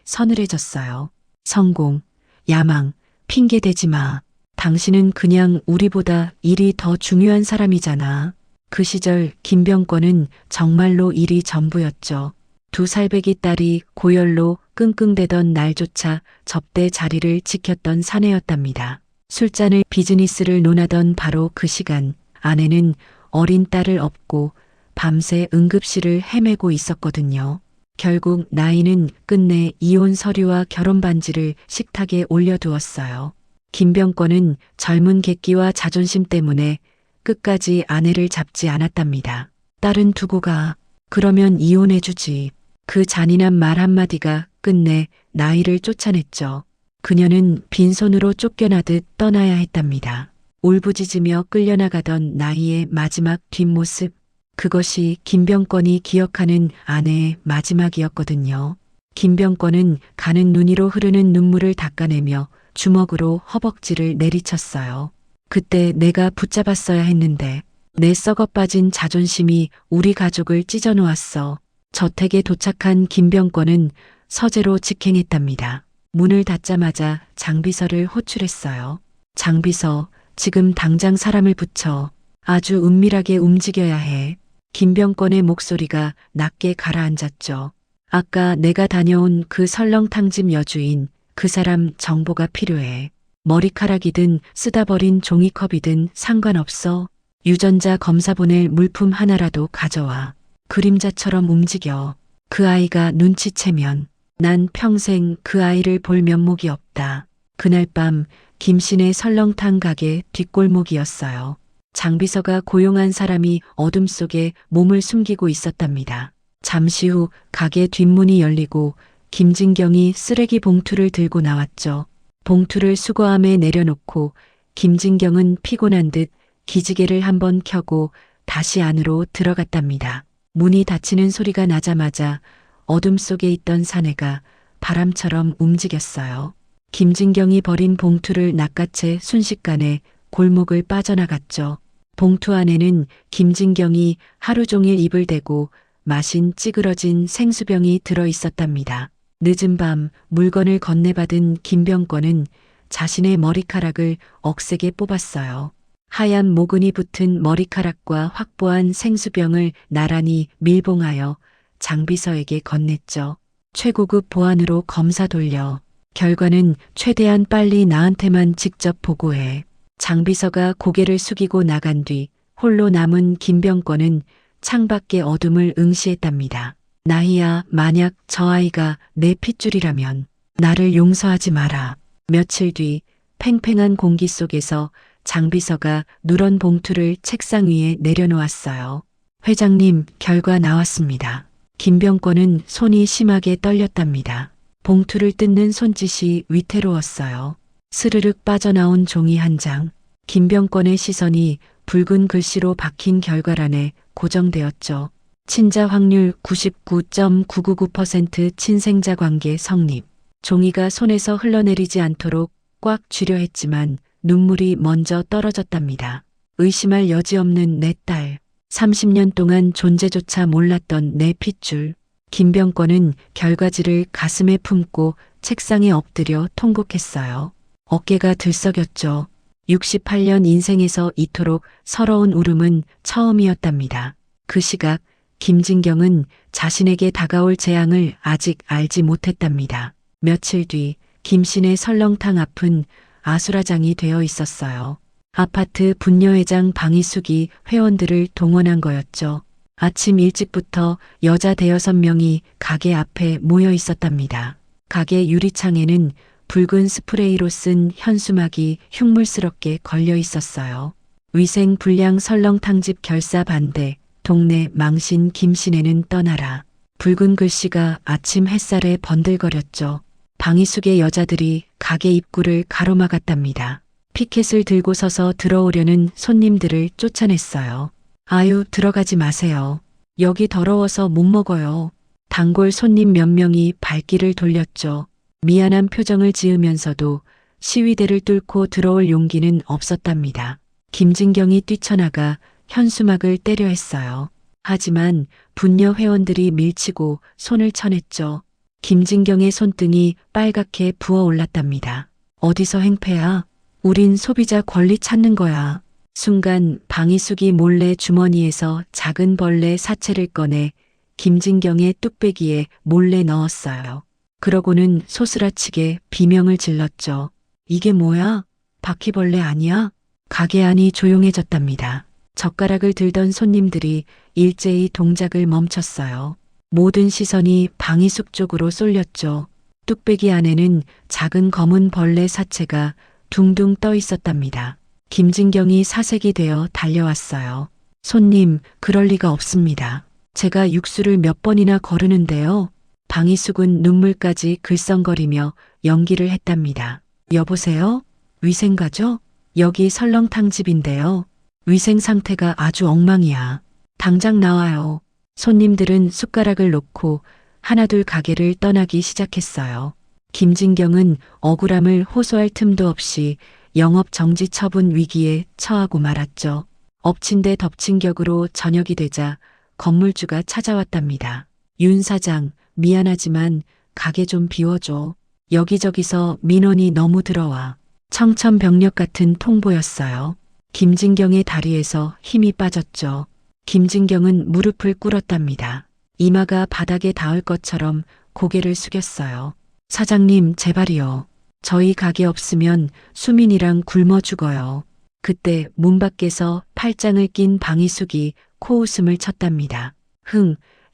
서늘해졌어요. 성공, 야망, 핑계대지 마. 당신은 그냥 우리보다 일이 더 중요한 사람이잖아. 그 시절 김병권은 정말로 일이 전부였죠. 두 살배기 딸이 고열로 끙끙대던 날조차 접대 자리를 지켰던 사내였답니다. 술잔을 비즈니스를 논하던 바로 그 시간 아내는 어린 딸을 업고 밤새 응급실을 헤매고 있었거든요. 결국 나이는 끝내 이혼 서류와 결혼 반지를 식탁에 올려두었어요. 김병권은 젊은 객기와 자존심 때문에 끝까지 아내를 잡지 않았답니다. 딸은 두고 가. 그러면 이혼해주지. 그 잔인한 말 한마디가 끝내 나이를 쫓아냈죠. 그녀는 빈손으로 쫓겨나듯 떠나야 했답니다. 울부짖으며 끌려나가던 나이의 마지막 뒷모습. 그것이 김병권이 기억하는 아내의 마지막이었거든요. 김병권은 가는 눈이로 흐르는 눈물을 닦아내며 주먹으로 허벅지를 내리쳤어요. 그때 내가 붙잡았어야 했는데 내 썩어빠진 자존심이 우리 가족을 찢어놓았어. 저택에 도착한 김병권은 서재로 직행했답니다. 문을 닫자마자 장비서를 호출했어요. 장비서, 지금 당장 사람을 붙여. 아주 은밀하게 움직여야 해. 김병권의 목소리가 낮게 가라앉았죠. 아까 내가 다녀온 그 설렁탕집 여주인, 그 사람 정보가 필요해. 머리카락이든 쓰다 버린 종이컵이든 상관없어. 유전자 검사 보낼 물품 하나라도 가져와. 그림자처럼 움직여. 그 아이가 눈치채면 난 평생 그 아이를 볼 면목이 없다. 그날 밤 김씨네 설렁탕 가게 뒷골목이었어요. 장비서가 고용한 사람이 어둠 속에 몸을 숨기고 있었답니다. 잠시 후 가게 뒷문이 열리고 김진경이 쓰레기 봉투를 들고 나왔죠. 봉투를 수거함에 내려놓고 김진경은 피곤한 듯 기지개를 한번 켜고 다시 안으로 들어갔답니다. 문이 닫히는 소리가 나자마자 어둠 속에 있던 사내가 바람처럼 움직였어요. 김진경이 버린 봉투를 낚아채 순식간에 골목을 빠져나갔죠. 봉투 안에는 김진경이 하루 종일 입을 대고 마신 찌그러진 생수병이 들어 있었답니다. 늦은 밤 물건을 건네받은 김병권은 자신의 머리카락을 억세게 뽑았어요. 하얀 모근이 붙은 머리카락과 확보한 생수병을 나란히 밀봉하여 장비서에게 건넸죠. 최고급 보안으로 검사 돌려. 결과는 최대한 빨리 나한테만 직접 보고해. 장비서가 고개를 숙이고 나간 뒤 홀로 남은 김병권은 창밖의 어둠을 응시했답니다. 나희야, 만약 저 아이가 내 핏줄이라면 나를 용서하지 마라. 며칠 뒤 팽팽한 공기 속에서 장비서가 누런 봉투를 책상 위에 내려놓았어요. 회장님, 결과 나왔습니다. 김병권은 손이 심하게 떨렸답니다. 봉투를 뜯는 손짓이 위태로웠어요. 스르륵 빠져나온 종이 한 장. 김병권의 시선이 붉은 글씨로 박힌 결과란에 고정되었죠. 친자 확률 99.999% 친생자 관계 성립. 종이가 손에서 흘러내리지 않도록 꽉 쥐려 했지만 눈물이 먼저 떨어졌답니다. 의심할 여지 없는 내 딸. 30년 동안 존재조차 몰랐던 내 핏줄. 김병권은 결과지를 가슴에 품고 책상에 엎드려 통곡했어요. 어깨가 들썩였죠. 68년 인생에서 이토록 서러운 울음은 처음이었답니다. 그 시각 김진경은 자신에게 다가올 재앙을 아직 알지 못했답니다. 며칠 뒤 김씨네 설렁탕 앞은 아수라장이 되어 있었어요. 아파트 분녀회장 방희숙이 회원들을 동원한 거였죠. 아침 일찍부터 여자 대여섯 명이 가게 앞에 모여 있었답니다. 가게 유리창에는 붉은 스프레이로 쓴 현수막이 흉물스럽게 걸려 있었어요. 위생 불량 설렁탕집 결사 반대, 동네 망신 김씨네는 떠나라. 붉은 글씨가 아침 햇살에 번들거렸죠. 방희숙의 여자들이 가게 입구를 가로막았답니다. 피켓을 들고 서서 들어오려는 손님들을 쫓아냈어요. 아유, 들어가지 마세요. 여기 더러워서 못 먹어요. 단골 손님 몇 명이 발길을 돌렸죠. 미안한 표정을 지으면서도 시위대를 뚫고 들어올 용기는 없었답니다. 김진경이 뛰쳐나가 현수막을 때려 했어요. 하지만 분녀 회원들이 밀치고 손을 쳐냈죠. 김진경의 손등이 빨갛게 부어올랐답니다. 어디서 행패야? 우린 소비자 권리 찾는 거야. 순간 방희숙이 몰래 주머니에서 작은 벌레 사체를 꺼내 김진경의 뚝배기에 몰래 넣었어요. 그러고는 소스라치게 비명을 질렀죠. 이게 뭐야? 바퀴벌레 아니야? 가게 안이 조용해졌답니다. 젓가락을 들던 손님들이 일제히 동작을 멈췄어요. 모든 시선이 방희숙 쪽으로 쏠렸죠. 뚝배기 안에는 작은 검은 벌레 사체가 둥둥 떠 있었답니다. 김진경이 사색이 되어 달려왔어요. 손님, 그럴 리가 없습니다. 제가 육수를 몇 번이나 거르는데요. 방희숙은 눈물까지 글썽거리며 연기를 했답니다. 여보세요? 위생가죠? 여기 설렁탕집인데요. 위생 상태가 아주 엉망이야. 당장 나와요. 손님들은 숟가락을 놓고 하나둘 가게를 떠나기 시작했어요. 김진경은 억울함을 호소할 틈도 없이 영업 정지 처분 위기에 처하고 말았죠. 엎친 데 덮친 격으로 저녁이 되자 건물주가 찾아왔답니다. 윤 사장, 미안하지만 가게 좀 비워줘. 여기저기서 민원이 너무 들어와. 청천벽력 같은 통보였어요. 김진경의 다리에서 힘이 빠졌죠. 김진경은 무릎을 꿇었답니다. 이마가 바닥에 닿을 것처럼 고개를 숙였어요. 사장님, 제발이요. 저희 가게 없으면 수민이랑 굶어 죽어요. 그때 문 밖에서 팔짱을 낀 방희숙이 코웃음을 쳤답니다.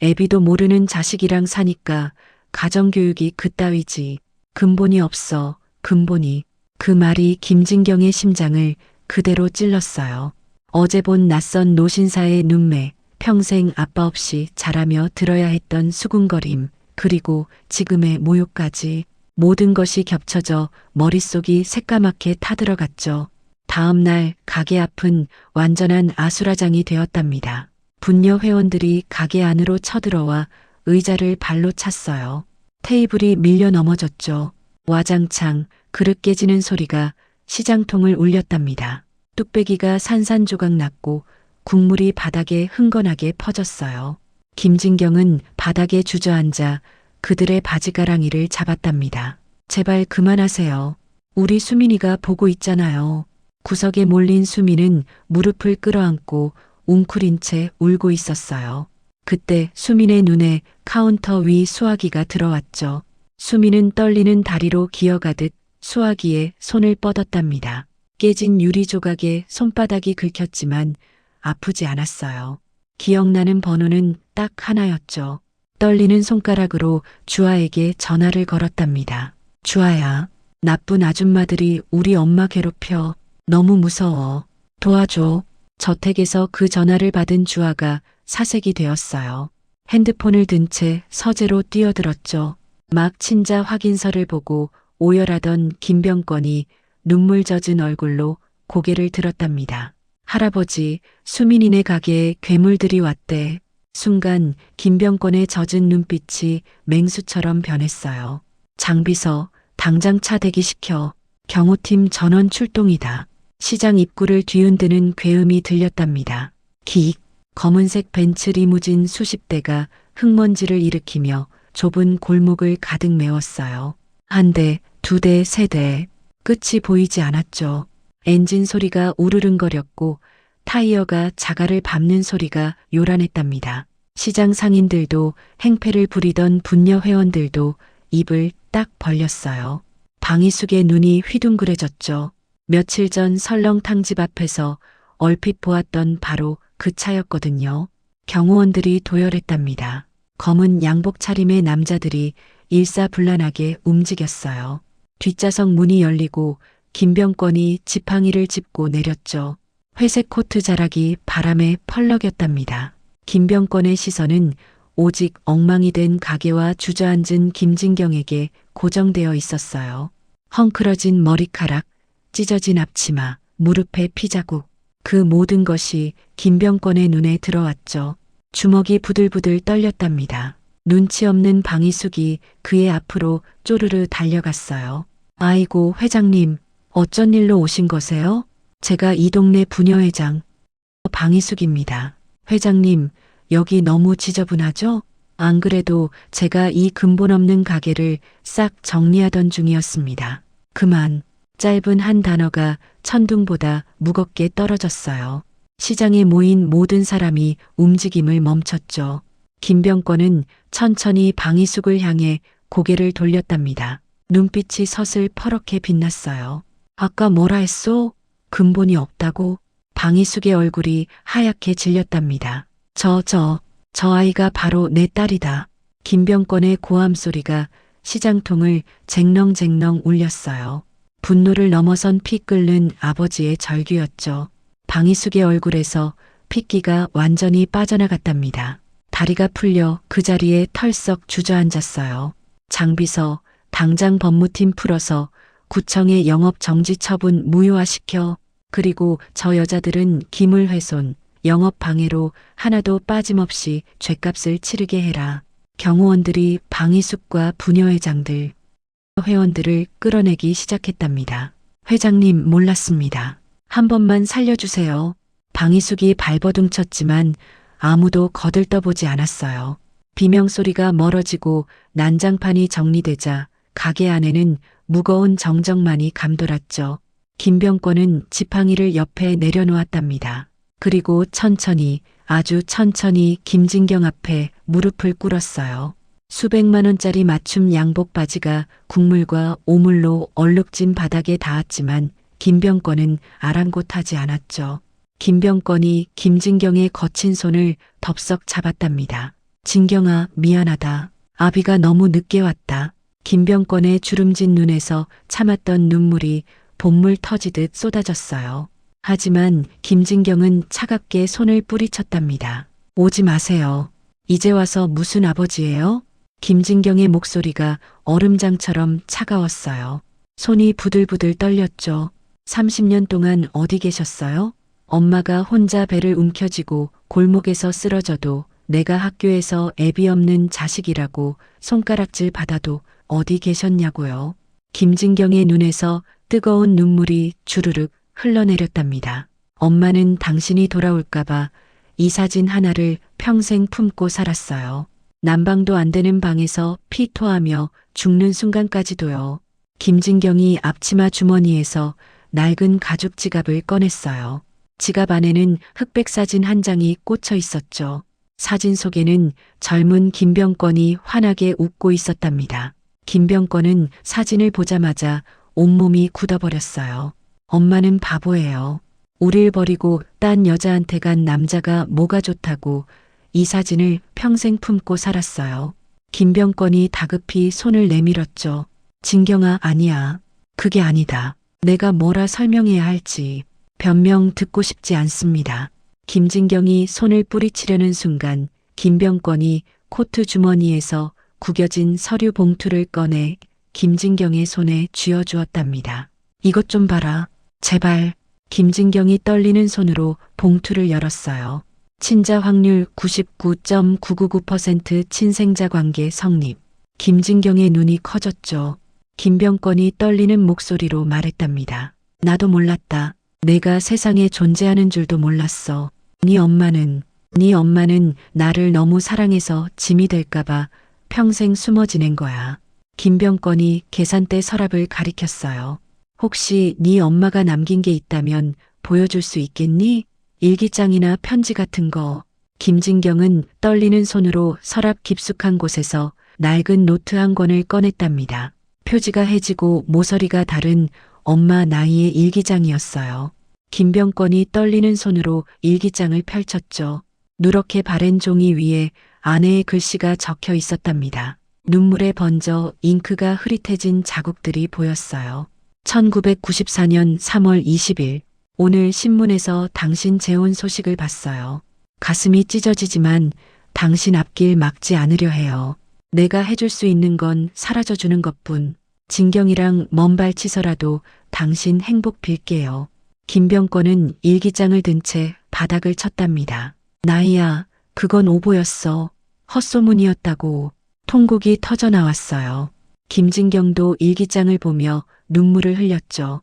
애비도 모르는 자식이랑 사니까 가정교육이 그따위지. 근본이 없어, 근본이. 그 말이 김진경의 심장을 그대로 찔렀어요. 어제 본 낯선 노신사의 눈매, 평생 아빠 없이 자라며 들어야 했던 수군거림, 그리고 지금의 모욕까지 모든 것이 겹쳐져 머릿속이 새까맣게 타들어갔죠. 다음 날 가게 앞은 완전한 아수라장이 되었답니다. 분녀 회원들이 가게 안으로 쳐들어와 의자를 발로 찼어요. 테이블이 밀려 넘어졌죠. 와장창 그릇 깨지는 소리가 시장통을 울렸답니다. 뚝배기가 산산조각 났고 국물이 바닥에 흥건하게 퍼졌어요. 김진경은 바닥에 주저앉아 그들의 바지가랑이를 잡았답니다. 제발 그만하세요. 우리 수민이가 보고 있잖아요. 구석에 몰린 수민은 무릎을 끌어안고 웅크린 채 울고 있었어요. 그때 수민의 눈에 카운터 위 수화기가 들어왔죠. 수민은 떨리는 다리로 기어가듯 수화기에 손을 뻗었답니다. 깨진 유리 조각에 손바닥이 긁혔지만 아프지 않았어요. 기억나는 번호는 딱 하나였죠. 떨리는 손가락으로 주아에게 전화를 걸었답니다. 주아야, 나쁜 아줌마들이 우리 엄마 괴롭혀. 너무 무서워. 도와줘. 저택에서 그 전화를 받은 주아가 사색이 되었어요. 핸드폰을 든 채 서재로 뛰어들었죠. 막 친자 확인서를 보고 오열하던 김병권이 눈물 젖은 얼굴로 고개를 들었답니다. 할아버지, 수민이네 가게에 괴물들이 왔대. 순간 김병권의 젖은 눈빛이 맹수처럼 변했어요. 장비서, 당장 차 대기시켜. 경호팀 전원 출동이다. 시장 입구를 뒤흔드는 괴음이 들렸답니다. 기익, 검은색 벤츠 리무진 수십 대가 흙먼지를 일으키며 좁은 골목을 가득 메웠어요. 한 대, 두 대, 세 대. 끝이 보이지 않았죠. 엔진 소리가 우르릉거렸고 타이어가 자갈을 밟는 소리가 요란했답니다. 시장 상인들도 행패를 부리던 분녀 회원들도 입을 딱 벌렸어요. 방이숙의 눈이 휘둥그레졌죠. 며칠 전 설렁탕집 앞에서 얼핏 보았던 바로 그 차였거든요. 경호원들이 도열했답니다. 검은 양복 차림의 남자들이 일사불란하게 움직였어요. 뒷좌석 문이 열리고 김병권이 지팡이를 짚고 내렸죠. 회색 코트 자락이 바람에 펄럭였답니다. 김병권의 시선은 오직 엉망이 된 가게와 주저앉은 김진경에게 고정되어 있었어요. 헝클어진 머리카락, 찢어진 앞치마, 무릎에 피자국. 그 모든 것이 김병권의 눈에 들어왔죠. 주먹이 부들부들 떨렸답니다. 눈치 없는 방이숙이 그의 앞으로 쪼르르 달려갔어요. 아이고, 회장님, 어쩐 일로 오신 거세요? 제가 이 동네 부녀회장 방이숙입니다. 회장님, 여기 너무 지저분하죠? 안 그래도 제가 이 근본 없는 가게를 싹 정리하던 중이었습니다. 그만. 짧은 한 단어가 천둥보다 무겁게 떨어졌어요. 시장에 모인 모든 사람이 움직임을 멈췄죠. 김병권은 천천히 방이숙을 향해 고개를 돌렸답니다. 눈빛이 서슬 퍼렇게 빛났어요. 아까 뭐라 했소? 근본이 없다고? 방이숙의 얼굴이 하얗게 질렸답니다. 저 아이가 바로 내 딸이다. 김병권의 고함 소리가 시장통을 쟁렁쟁렁 울렸어요. 분노를 넘어선 피 끓는 아버지의 절규였죠. 방이숙의 얼굴에서 핏기가 완전히 빠져나갔답니다. 다리가 풀려 그 자리에 털썩 주저앉았어요. 장비서, 당장 법무팀 풀어서 구청의 영업 정지 처분 무효화시켜. 그리고 저 여자들은 기물훼손, 영업 방해로 하나도 빠짐없이 죗값을 치르게 해라. 경호원들이 방이숙과 부녀회장들, 회원들을 끌어내기 시작했답니다. 회장님, 몰랐습니다. 한 번만 살려주세요. 방이숙이 발버둥 쳤지만 아무도 거들떠보지 않았어요. 비명소리가 멀어지고 난장판이 정리되자 가게 안에는 무거운 정적만이 감돌았죠. 김병권은 지팡이를 옆에 내려놓았답니다. 그리고 천천히, 아주 천천히 김진경 앞에 무릎을 꿇었어요. 수백만 원짜리 맞춤 양복 바지가 국물과 오물로 얼룩진 바닥에 닿았지만 김병권은 아랑곳하지 않았죠. 김병권이 김진경의 거친 손을 덥석 잡았답니다. 진경아, 미안하다. 아비가 너무 늦게 왔다. 김병권의 주름진 눈에서 참았던 눈물이 봇물 터지듯 쏟아졌어요. 하지만 김진경은 차갑게 손을 뿌리쳤답니다. 오지 마세요. 이제 와서 무슨 아버지예요? 김진경의 목소리가 얼음장처럼 차가웠어요. 손이 부들부들 떨렸죠. 30년 동안 어디 계셨어요? 엄마가 혼자 배를 움켜쥐고 골목에서 쓰러져도 내가 학교에서 애비 없는 자식이라고 손가락질 받아도 어디 계셨냐고요. 김진경의 눈에서 뜨거운 눈물이 주르륵 흘러내렸답니다. 엄마는 당신이 돌아올까봐 이 사진 하나를 평생 품고 살았어요. 난방도 안 되는 방에서 피토하며 죽는 순간까지도요. 김진경이 앞치마 주머니에서 낡은 가죽 지갑을 꺼냈어요. 지갑 안에는 흑백 사진 한 장이 꽂혀 있었죠. 사진 속에는 젊은 김병권이 환하게 웃고 있었답니다. 김병권은 사진을 보자마자 온몸이 굳어버렸어요. 엄마는 바보예요. 우릴 버리고 딴 여자한테 간 남자가 뭐가 좋다고 이 사진을 평생 품고 살았어요. 김병권이 다급히 손을 내밀었죠. 진경아, 아니야. 그게 아니다. 내가 뭐라 설명해야 할지 변명 듣고 싶지 않습니다. 김진경이 손을 뿌리치려는 순간 김병권이 코트 주머니에서 구겨진 서류 봉투를 꺼내 김진경의 손에 쥐어주었답니다. 이것 좀 봐라. 제발. 김진경이 떨리는 손으로 봉투를 열었어요. 친자 확률 99.999% 친생자 관계 성립. 김진경의 눈이 커졌죠. 김병권이 떨리는 목소리로 말했답니다. 나도 몰랐다. 내가 세상에 존재하는 줄도 몰랐어. 네 엄마는 나를 너무 사랑해서 짐이 될까봐 평생 숨어 지낸 거야. 김병권이 계산대 서랍을 가리켰어요. 혹시 네 엄마가 남긴 게 있다면 보여줄 수 있겠니? 일기장이나 편지 같은 거. 김진경은 떨리는 손으로 서랍 깊숙한 곳에서 낡은 노트 한 권을 꺼냈답니다. 표지가 해지고 모서리가 다른 엄마 나이의 일기장이었어요. 김병권이 떨리는 손으로 일기장을 펼쳤죠. 누렇게 바랜 종이 위에 아내의 글씨가 적혀 있었답니다. 눈물에 번져 잉크가 흐릿해진 자국들이 보였어요. 1994년 3월 20일. 오늘 신문에서 당신 재혼 소식을 봤어요. 가슴이 찢어지지만 당신 앞길 막지 않으려 해요. 내가 해줄 수 있는 건 사라져주는 것뿐. 진경이랑 먼 발치서라도 당신 행복 빌게요. 김병권은 일기장을 든 채 바닥을 쳤답니다. 나이야, 그건 오보였어. 헛소문이었다고. 통곡이 터져나왔어요. 김진경도 일기장을 보며 눈물을 흘렸죠.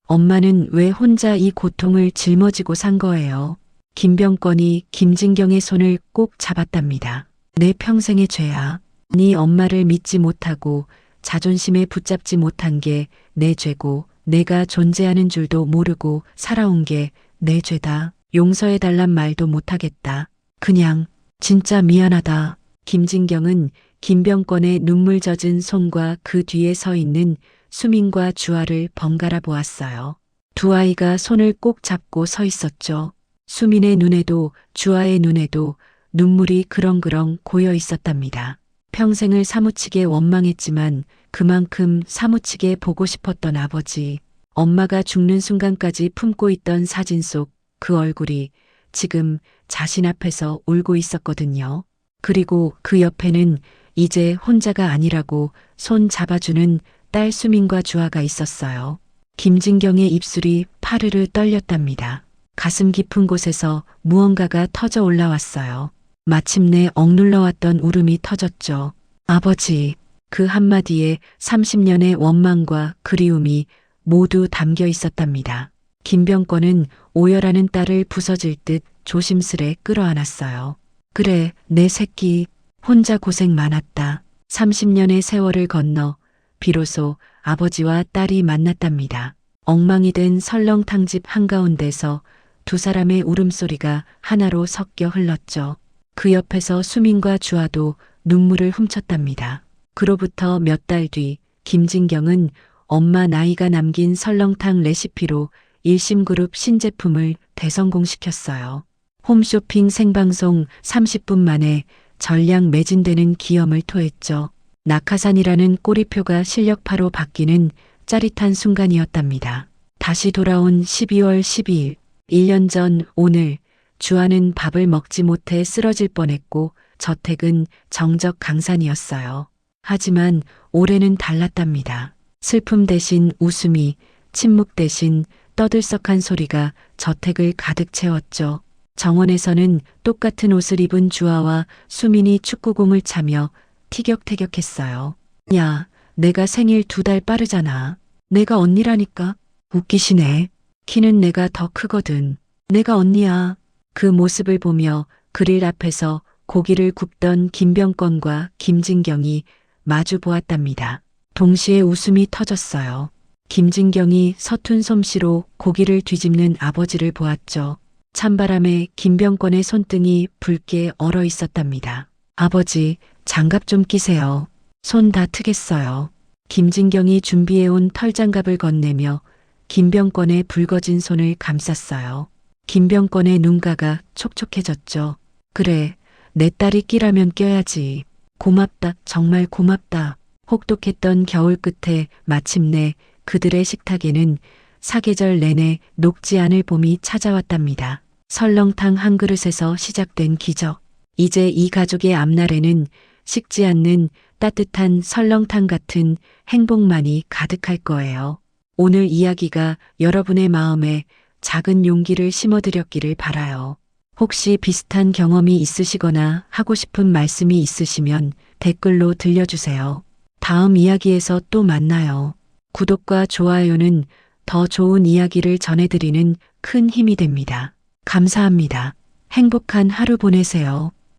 엄마는 왜 혼자 이 고통을 짊어지고 산 거예요? 김병권이 김진경의 손을 꼭 잡았답니다. 내 평생의 죄야. 네 엄마를 믿지 못하고 자존심에 붙잡지 못한 게 내 죄고 내가 존재하는 줄도 모르고 살아온 게 내 죄다. 용서해달란 말도 못하겠다. 그냥 진짜 미안하다. 김진경은 김병권의 눈물 젖은 손과 그 뒤에 서 있는 수민과 주아를 번갈아 보았어요. 두 아이가 손을 꼭 잡고 서 있었죠. 수민의 눈에도 주아의 눈에도 눈물이 그렁그렁 고여 있었답니다. 평생을 사무치게 원망했지만 그만큼 사무치게 보고 싶었던 아버지. 엄마가 죽는 순간까지 품고 있던 사진 속 그 얼굴이 지금 자신 앞에서 울고 있었거든요. 그리고 그 옆에는 이제 혼자가 아니라고 손 잡아주는 딸 수민과 주아가 있었어요. 김진경의 입술이 파르르 떨렸답니다. 가슴 깊은 곳에서 무언가가 터져 올라왔어요. 마침내 억눌러왔던 울음이 터졌죠. 아버지. 그 한마디에 30년의 원망과 그리움이 모두 담겨 있었답니다. 김병권은 오열하는 딸을 부서질 듯 조심스레 끌어안았어요. 그래, 내 새끼. 혼자 고생 많았다. 30년의 세월을 건너 비로소 아버지와 딸이 만났답니다. 엉망이 된 설렁탕집 한가운데서 두 사람의 울음소리가 하나로 섞여 흘렀죠. 그 옆에서 수민과 주아도 눈물을 훔쳤답니다. 그로부터 몇 달 뒤 김진경은 엄마 나이가 남긴 설렁탕 레시피로 일심그룹 신제품을 대성공시켰어요. 홈쇼핑 생방송 30분 만에 전량 매진되는 기염을 토했죠. 낙하산이라는 꼬리표가 실력파로 바뀌는 짜릿한 순간이었답니다. 다시 돌아온 12월 12일, 1년 전 오늘 주아는 밥을 먹지 못해 쓰러질 뻔했고 저택은 정적 강산이었어요. 하지만 올해는 달랐답니다. 슬픔 대신 웃음이, 침묵 대신 떠들썩한 소리가 저택을 가득 채웠죠. 정원에서는 똑같은 옷을 입은 주아와 수민이 축구공을 차며 티격태격했어요. 야, 내가 생일 2달 빠르잖아. 내가 언니라니까. 웃기시네. 키는 내가 더 크거든. 내가 언니야. 그 모습을 보며 그릴 앞에서 고기를 굽던 김병권과 김진경이 마주 보았답니다. 동시에 웃음이 터졌어요. 김진경이 서툰 솜씨로 고기를 뒤집는 아버지를 보았죠. 찬바람에 김병권의 손등이 붉게 얼어 있었답니다. 아버지, 장갑 좀 끼세요. 손 다 트겠어요. 김진경이 준비해온 털장갑을 건네며 김병권의 붉어진 손을 감쌌어요. 김병권의 눈가가 촉촉해졌죠. 그래, 내 딸이 끼라면 껴야지. 고맙다, 정말 고맙다. 혹독했던 겨울 끝에 마침내 그들의 식탁에는 사계절 내내 녹지 않을 봄이 찾아왔답니다. 설렁탕 한 그릇에서 시작된 기적. 이제 이 가족의 앞날에는 식지 않는 따뜻한 설렁탕 같은 행복만이 가득할 거예요. 오늘 이야기가 여러분의 마음에 작은 용기를 심어드렸기를 바라요. 혹시 비슷한 경험이 있으시거나 하고 싶은 말씀이 있으시면 댓글로 들려주세요. 다음 이야기에서 또 만나요. 구독과 좋아요는 더 좋은 이야기를 전해드리는 큰 힘이 됩니다. 감사합니다. 행복한 하루 보내세요.